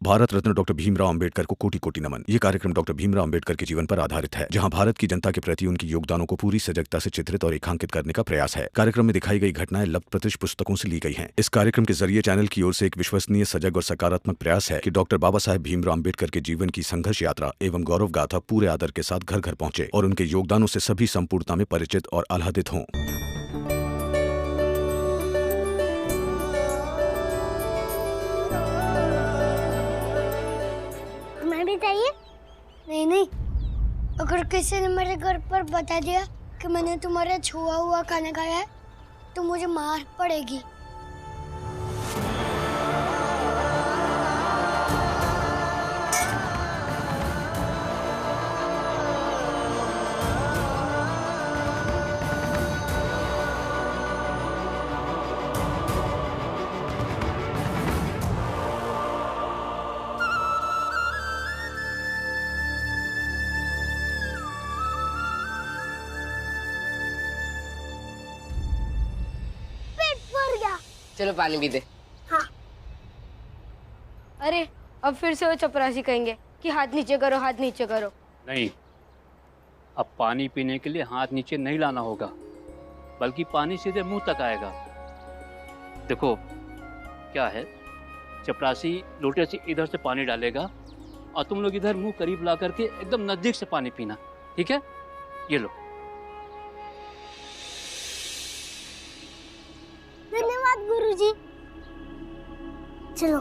Bharat Ratna doctor Bhimrao Ambedkar को कोटि कोटि नमन। ये कार्यक्रम डॉक्टर भीमराव अंबेडकर के जीवन पर आधारित है, जहां भारत की जनता के प्रति उनके योगदानों को पूरी सजगता से चित्रित और रेखांकित करने का प्रयास है। कार्यक्रम में दिखाई गई घटनाएं लब्ध प्रतिष्ठ पुस्तकों से ली गई हैं। इस कार्यक्रम के जरिए चैनल की ओर से एक विश्वसनीय, सजग और सकारात्मक प्रयास है कि डॉक्टर बाबा साहेब भीमराव अंबेडकर के जीवन की संघर्ष यात्रा एवं गौरव गाथा पूरे आदर के साथ घर घर पहुंचे और उनके योगदानों से सभी संपूर्णता में परिचित और आह्लादित हों। चाहिए? नहीं नहीं, अगर किसी ने मेरे घर पर बता दिया कि मैंने तुम्हारा छुआ हुआ खाना खाया है तो मुझे मार पड़ेगी। चलो पानी पी दे। हाँ। अरे अब फिर से वो चपरासी कहेंगे कि हाथ नीचे करो, हाथ नीचे करो। नहीं, अब पानी पीने के लिए हाथ नीचे नहीं लाना होगा, बल्कि पानी सीधे मुंह तक आएगा। देखो क्या है, चपरासी लोटे से इधर से पानी डालेगा और तुम लोग इधर मुंह करीब ला करके एकदम नजदीक से पानी पीना, ठीक है? ये लो। धन्यवाद गुरुजी। चलो।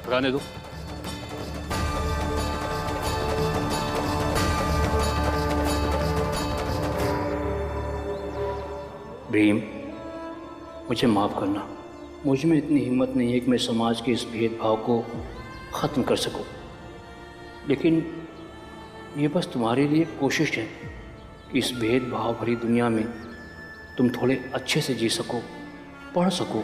रहने दो। भीम, मुझे माफ करना। मुझ में इतनी हिम्मत नहीं है कि मैं समाज के इस भेदभाव को ख़त्म कर सकूं, लेकिन ये बस तुम्हारे लिए कोशिश है कि इस भेदभाव भरी दुनिया में तुम थोड़े अच्छे से जी सको, पढ़ सको।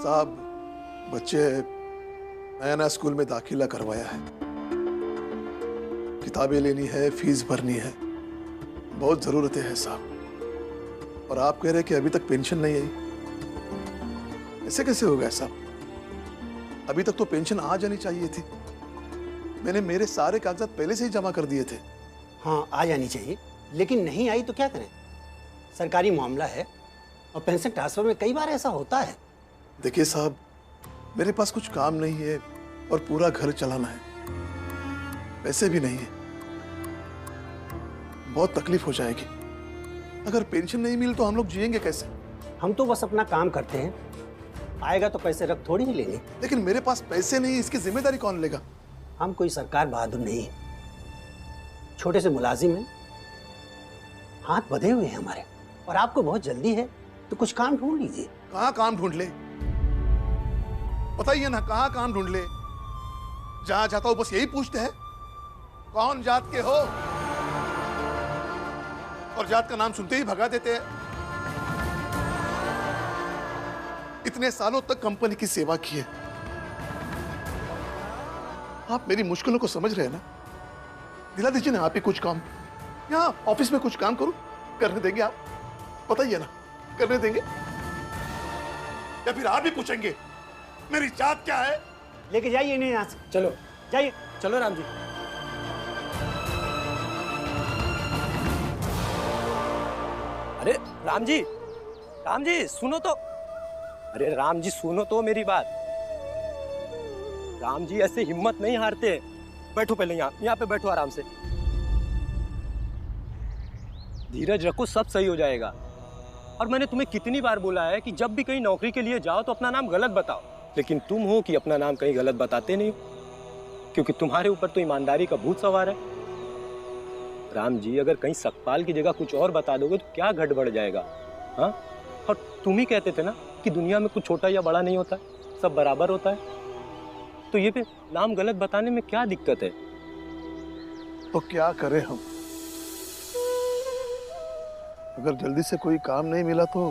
साहब, बच्चे नया नया स्कूल में दाखिला करवाया है, किताबें लेनी है, फीस भरनी है, बहुत जरूरतें हैं साहब। और आप कह रहे हैं कि अभी तक पेंशन नहीं आई। ऐसे कैसे हो गया साहब? अभी तक तो पेंशन आ जानी चाहिए थी। मैंने मेरे सारे कागजात पहले से ही जमा कर दिए थे। हाँ, आ जानी चाहिए, लेकिन नहीं आई तो क्या करें? सरकारी मामला है और पेंशन ट्रांसफर में कई बार ऐसा होता है। देखिए साहब, मेरे पास कुछ काम नहीं है और पूरा घर चलाना है, पैसे भी नहीं है, बहुत तकलीफ हो जाएगी। अगर पेंशन नहीं मिली तो हम लोग जिएंगे कैसे? हम तो बस अपना काम करते हैं, आएगा तो पैसे रख थोड़ी ही लेंगे। लेकिन मेरे पास पैसे नहीं, इसकी जिम्मेदारी कौन लेगा? हम कोई सरकार बहादुर नहीं है, छोटे से मुलाजिम हैं, हाथ बंधे हुए हैं हमारे। और आपको बहुत जल्दी है तो कुछ काम ढूंढ लीजिए। कहाँ काम ढूंढ ले? बताइए ना, कहाँ काम ढूंढ ले? जहां जाता हूं बस यही पूछते हैं, कौन जात के हो? और जात का नाम सुनते ही भगा देते हैं। इतने सालों तक कंपनी की सेवा की है, आप मेरी मुश्किलों को समझ रहे हैं ना? दिला दीजिए ना आप ही कुछ काम। यहाँ ऑफिस में कुछ काम करूं, करने देंगे आप? बताइए ना, करने देंगे? या फिर आप भी पूछेंगे मेरी जात क्या है? लेके जाइए इन्हें यहाँ से, चलो जाइए, चलो राम जी। अरे राम जी सुनो तो, अरे राम जी सुनो तो मेरी बात। राम जी ऐसे हिम्मत नहीं हारते। बैठो पहले, यहाँ पे बैठो आराम से, धीरज रखो, सब सही हो जाएगा। और मैंने तुम्हें कितनी बार बोला है कि जब भी कहीं नौकरी के लिए जाओ तो अपना नाम गलत बताओ, लेकिन तुम हो कि अपना नाम कहीं गलत बताते नहीं हो, क्योंकि तुम्हारे ऊपर तो ईमानदारी का भूत सवार है। राम जी अगर कहीं सकपाल की जगह कुछ और बता दोगे तो क्या घट बढ़ जाएगा? हाँ, और तुम ही कहते थे ना कि दुनिया में कुछ छोटा या बड़ा नहीं होता, सब बराबर होता है। तो ये फिर नाम गलत बताने में क्या दिक्कत है? तो क्या करें हम? अगर जल्दी से कोई काम नहीं मिला तो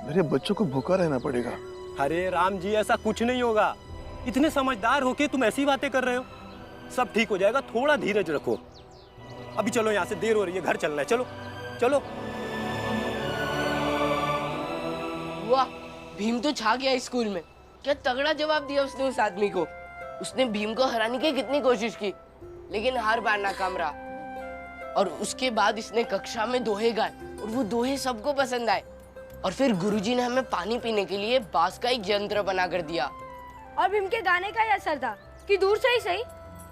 मेरे बच्चों को भूखा रहना पड़ेगा। अरे राम जी ऐसा कुछ नहीं होगा, इतने समझदार होके तुम ऐसी बातें कर रहे हो। सब ठीक हो जाएगा, थोड़ा धीरज रखो। अभी चलो यहाँ से, देर हो रही है, घर चलना है, चलो चलो। वाह, भीम तो छा गया स्कूल में। क्या तगड़ा जवाब दिया उसने उस आदमी को। उसने भीम को हराने की कितनी कोशिश की, लेकिन हर बार नाकाम रहा। और उसके बाद इसने कक्षा में दोहे गाए और वो दोहे सबको पसंद आए। और फिर गुरुजी ने हमें पानी पीने के लिए बांस का एक यंत्र बना कर दिया। और भीम के गाने का ही असर था कि दूर से ही सही,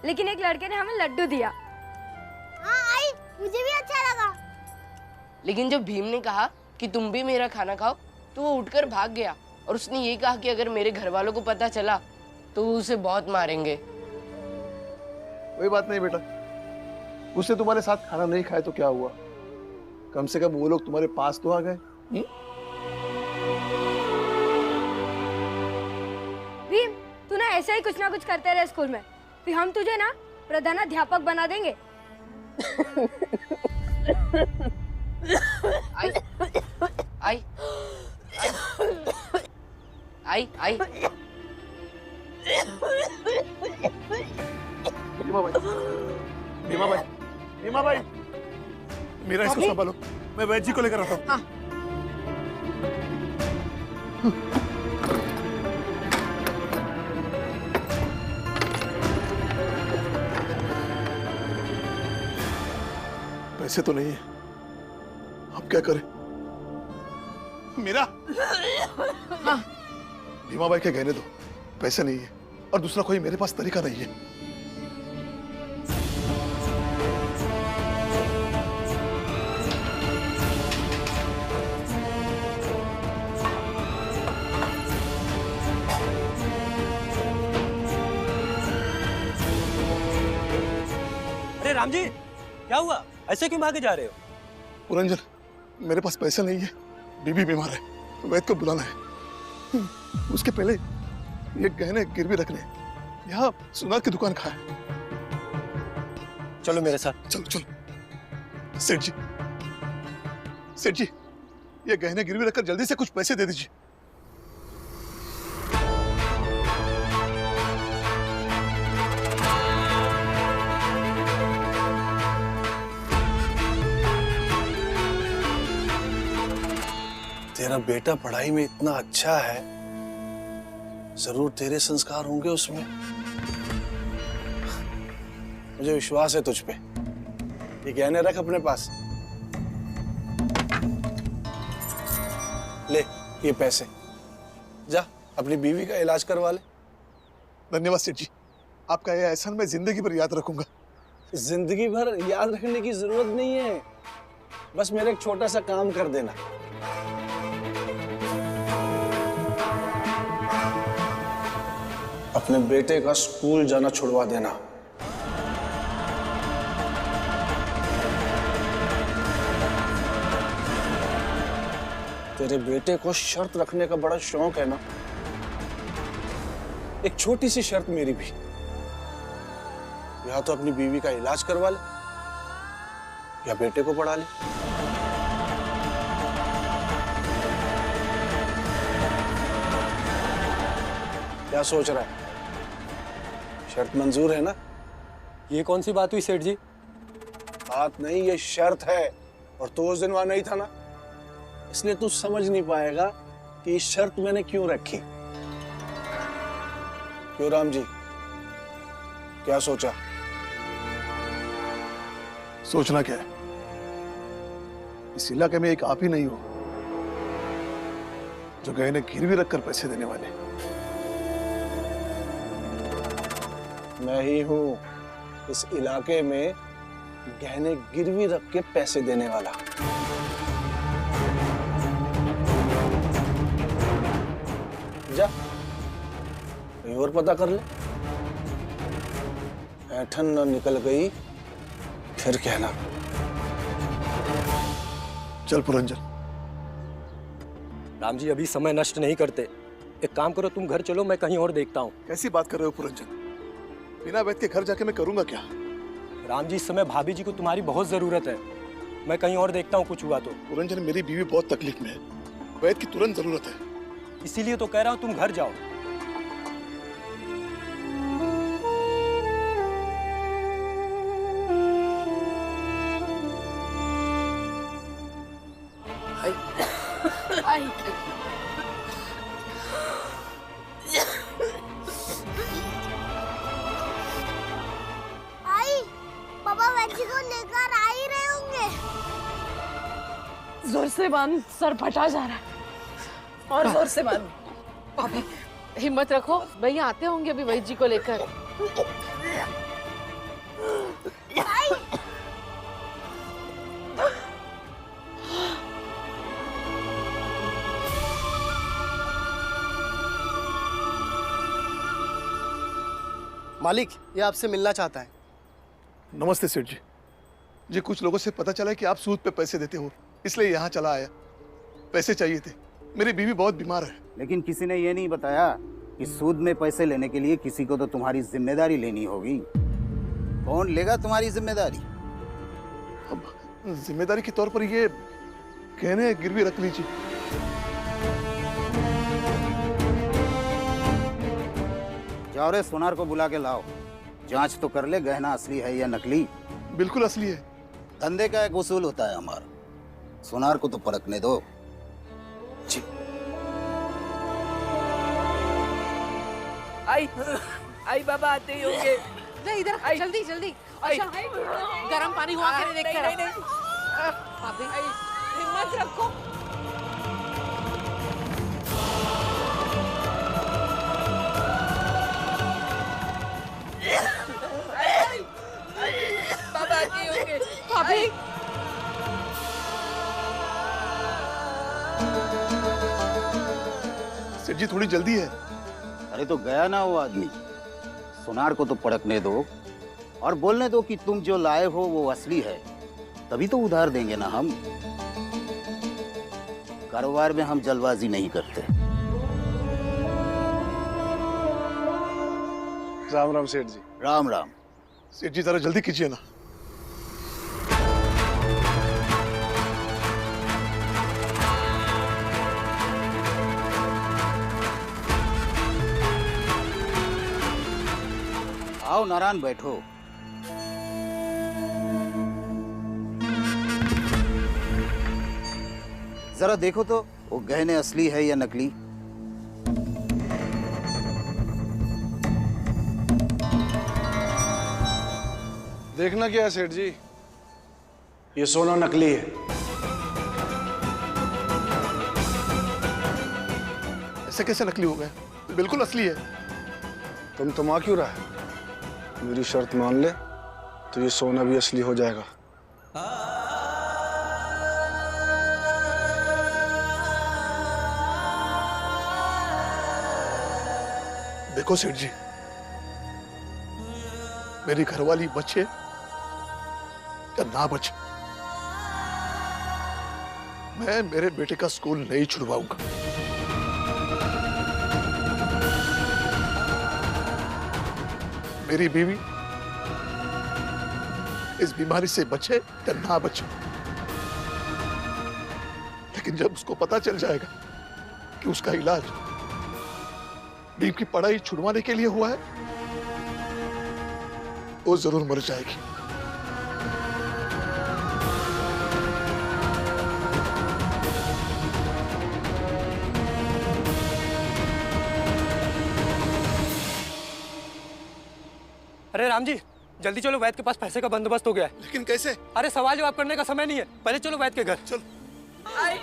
लेकिन एक लड़के ने हमें लड्डू दिया। हाँ आई, मुझे भी अच्छा लगा। लेकिन जब भीम ने कहा कि तुम भी मेरा खाना खाओ तो वो उठकर भाग गया। और उसने ये कहा कि अगर मेरे घर वालों को पता चला तो वो उसे बहुत मारेंगे। कोई बात नहीं बेटा, उसने तुम्हारे साथ खाना नहीं खाया तो क्या हुआ? कम से कम वो लोग तुम्हारे पास तो आ गए। भीम, तू ना ऐसे ही कुछ ना कुछ करते रहे स्कूल में, फिर हम तुझे ना प्रधानाध्यापक बना देंगे। आई आई आई आई भीमा भाई, मेरा इसको संभालो, मैं वैद्य जी को लेकर आता हूँ। हाँ। पैसे तो नहीं है, अब क्या करें? मेरा भीमा भाई के कहने दो, पैसे नहीं है और दूसरा कोई मेरे पास तरीका नहीं है। अरे राम जी क्या हुआ, ऐसे क्यों भागे जा रहे हो? पुरंजन, मेरे पास पैसे नहीं है, बीबी बीमार है, वैद्य को बुलाना है। उसके पहले ये गहने गिरवी रखने, यहाँ सुनार की दुकान कहाँ है? चलो मेरे साथ। चलो चलो। सेठ जी, ये गहने गिरवी रखकर जल्दी से कुछ पैसे दे दीजिए। तेरा बेटा पढ़ाई में इतना अच्छा है, जरूर तेरे संस्कार होंगे उसमें। मुझे विश्वास है तुझ पे। ये गहने रख अपने पास। ले ये पैसे, जा अपनी बीवी का इलाज करवा ले। धन्यवाद सेठ जी, आपका यह एहसान मैं जिंदगी भर याद रखूंगा। जिंदगी भर याद रखने की जरूरत नहीं है, बस मेरा एक छोटा सा काम कर देना। अपने बेटे का स्कूल जाना छुड़वा देना। तेरे बेटे को शर्त रखने का बड़ा शौक है ना, एक छोटी सी शर्त मेरी भी, या तो अपनी बीवी का इलाज करवा ले या बेटे को पढ़ा ले। क्या सोच रहा है? शर्त मंजूर है ना? ये कौन सी बात हुई सेठ जी? बात नहीं, ये शर्त है। और तो उस दिन वहां नहीं था ना, इसलिए तू समझ नहीं पाएगा कि ये शर्त मैंने क्यों रखी। क्यों राम जी, क्या सोचा? सोचना क्या है, इस इलाके में एक आप ही नहीं हो जो गहने गिरवी रखकर पैसे देने वाले। मैं ही हूं इस इलाके में गहने गिरवी रख के पैसे देने वाला। जा कहीं और पता कर ले, ऐठन न निकल गई फिर कहना। चल पुरंजन। राम जी अभी समय नष्ट नहीं करते, एक काम करो तुम घर चलो, मैं कहीं और देखता हूँ। कैसी बात कर रहे हो पुरंजन, बिना वैद के घर जाके मैं करूंगा क्या? राम जी इस समय भाभी जी को तुम्हारी बहुत जरूरत है, मैं कहीं और देखता हूँ कुछ हुआ तो। पुरंजन, मेरी बीवी बहुत तकलीफ में है, वैद की तुरंत जरूरत है। इसीलिए तो कह रहा हूँ तुम घर जाओ। आई, पापा वैद को लेकर आ ही रहे होंगे। जोर से बांध, सर फटा जा रहा है। और जोर से बांध। भाभी हिम्मत रखो, भैया आते होंगे अभी वैद जी को लेकर। मालिक, ये आपसे मिलना चाहता है। नमस्ते सेठ जी। जी कुछ लोगों से पता चला है कि आप सूद पे पैसे देते हो, इसलिए यहाँ चला आया। पैसे चाहिए थे, मेरी बीवी बहुत बीमार है। लेकिन किसी ने ये नहीं बताया कि सूद में पैसे लेने के लिए किसी को तो तुम्हारी जिम्मेदारी लेनी होगी। कौन लेगा तुम्हारी जिम्मेदारी? अब जिम्मेदारी के तौर पर ये गहने गिरवी रख लीजिए। जाओ रे, सोनार को बुला के लाओ, जांच तो कर ले गहना असली है या नकली। बिल्कुल असली है। धंधे का एक उसूल होता है हमारा, सोनार को तो परखने दो। जी आई बाबा आते ही होंगे। नहीं इधर जल्दी जल्दी। अच्छा गरम पानी हुआ के देख कर। भाभी हिम्मत रखो। बाबा आते ही होंगे। भाभी सेठ जी थोड़ी जल्दी है। अरे तो गया ना वो आदमी, सोनार को तो परखने दो और बोलने दो कि तुम जो लाए हो वो असली है, तभी तो उधार देंगे ना हम। कारोबार में हम जल्दबाजी नहीं करते। राम राम सेठ जी। राम राम। सेठ जी जरा जल्दी कीजिए ना। आओ नारायण, बैठो। जरा देखो तो वो गहने असली है या नकली। देखना क्या है सेठ जी, ये सोना नकली है। ऐसे कैसे नकली हो गए? बिल्कुल असली है। तुम तमा क्यों रहा है? मेरी शर्त मान ले तो ये सोना भी असली हो जाएगा। देखो सेठ जी, मेरी घरवाली बचे या ना बचे, मैं मेरे बेटे का स्कूल नहीं छुड़वाऊंगा। मेरी बीवी इस बीमारी से बचे या ना बचे, लेकिन जब उसको पता चल जाएगा कि उसका इलाज बीवी की पढ़ाई छुड़वाने के लिए हुआ है, वो जरूर मर जाएगी। अरे राम जी, जल्दी चलो, वैद के पास पैसे का बंदोबस्त हो गया है। लेकिन कैसे? अरे सवाल जवाब करने का समय नहीं है, पहले चलो वैद के घर। चल।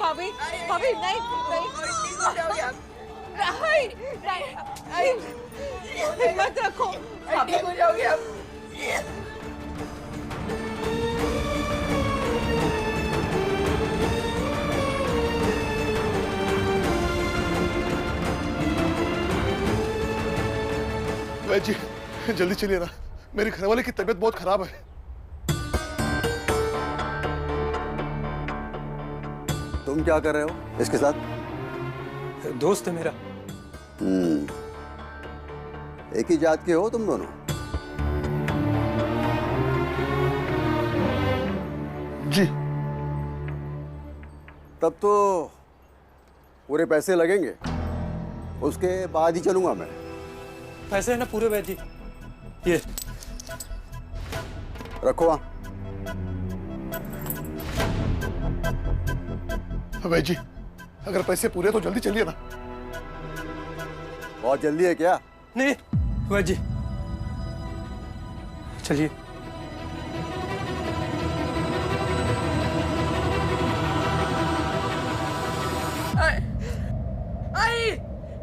भाभी भाभी नहीं हिम्मत रखो भाभी। हो जाओगे आप। वैद जी जल्दी चलिए ना, मेरी घरवाले की तबीयत बहुत खराब है। तुम क्या कर रहे हो इसके साथ? दोस्त है मेरा। एक ही जात के हो तुम दोनों? जी। तब तो पूरे पैसे लगेंगे, उसके बाद ही चलूंगा मैं। पैसे है ना पूरे वैद जी, ये रखो वहां। वैद जी अगर पैसे पूरे तो जल्दी चलिए ना। बहुत जल्दी है क्या? नहीं वैद जी, चलिए।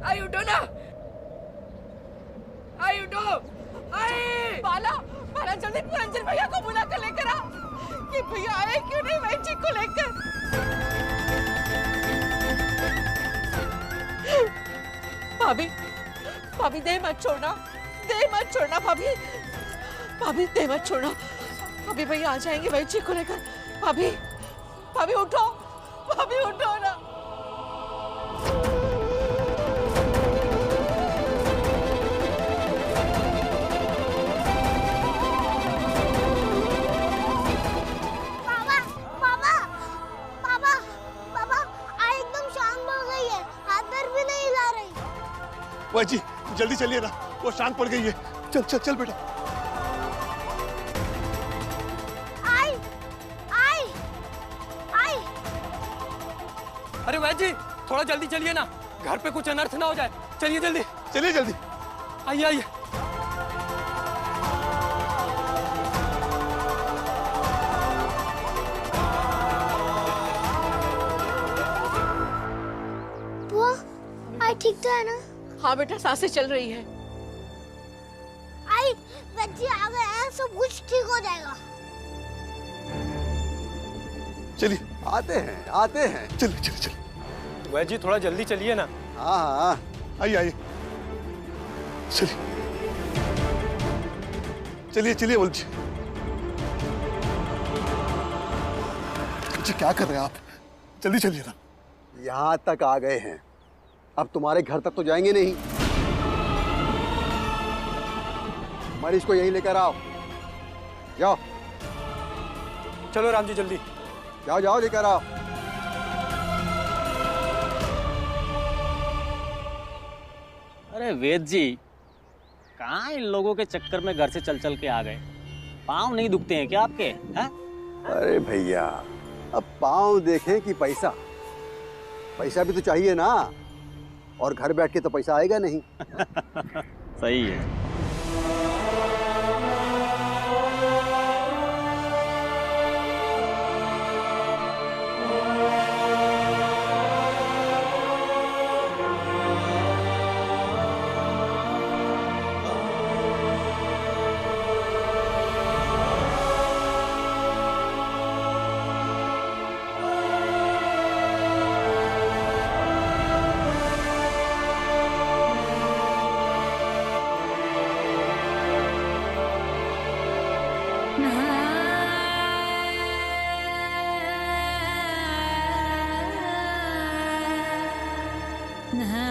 आई उठो ना, आई उठो, आई बाला बाला जल्दी रंजन भैया को बुला कर लेकर आ। ये भैया आए क्यों नहीं वैद जी को लेकर? भाभी भाभी दे मत छोड़ना, दे मत छोड़ना भाभी, भाभी दे मत छोड़ना। भाभी भैया आ जाएंगे वैद जी को लेकर। भाभी भाभी उठो, भाभी उठो ना। पापा पापा पापा पापा आई एकदम शांत हो गई है, हाथ पैर भी नहीं हिला रही। वैद जी जल्दी चलिए ना, वो शांत पड़ गई है। चल चल चल बेटा। आई आई आई अरे वैद जी थोड़ा जल्दी चलिए ना, घर पे कुछ अनर्थ ना हो जाए। चलिए जल्दी, चलिए जल्दी। आइए आइए। बुआ आई ठीक तो है ना? हाँ बेटा सांसें चल रही है। आई वैद जी आ गए हैं, सब कुछ ठीक हो जाएगा। चलिए आते हैं। चलिए चलिए चलिए। वैद जी थोड़ा जल्दी चलिए ना। हाँ हाँ आइए आइए, चलिए चलिए चलिए। बोल जी क्या कर रहे हैं आप? जल्दी चलिए ना। यहाँ तक आ गए हैं, अब तुम्हारे घर तक तो जाएंगे नहीं। मरीज को यहीं लेकर आओ, जाओ। चलो राम जी जल्दी जाओ जाओ लेकर आओ। अरे वेद जी कहाँ इन लोगों के चक्कर में घर से चल चल के आ गए? पाँव नहीं दुखते हैं क्या आपके? हैं? अरे भैया अब पाँव देखें कि पैसा? पैसा भी तो चाहिए ना, और घर बैठ के तो पैसा आएगा नहीं। सही है। Nah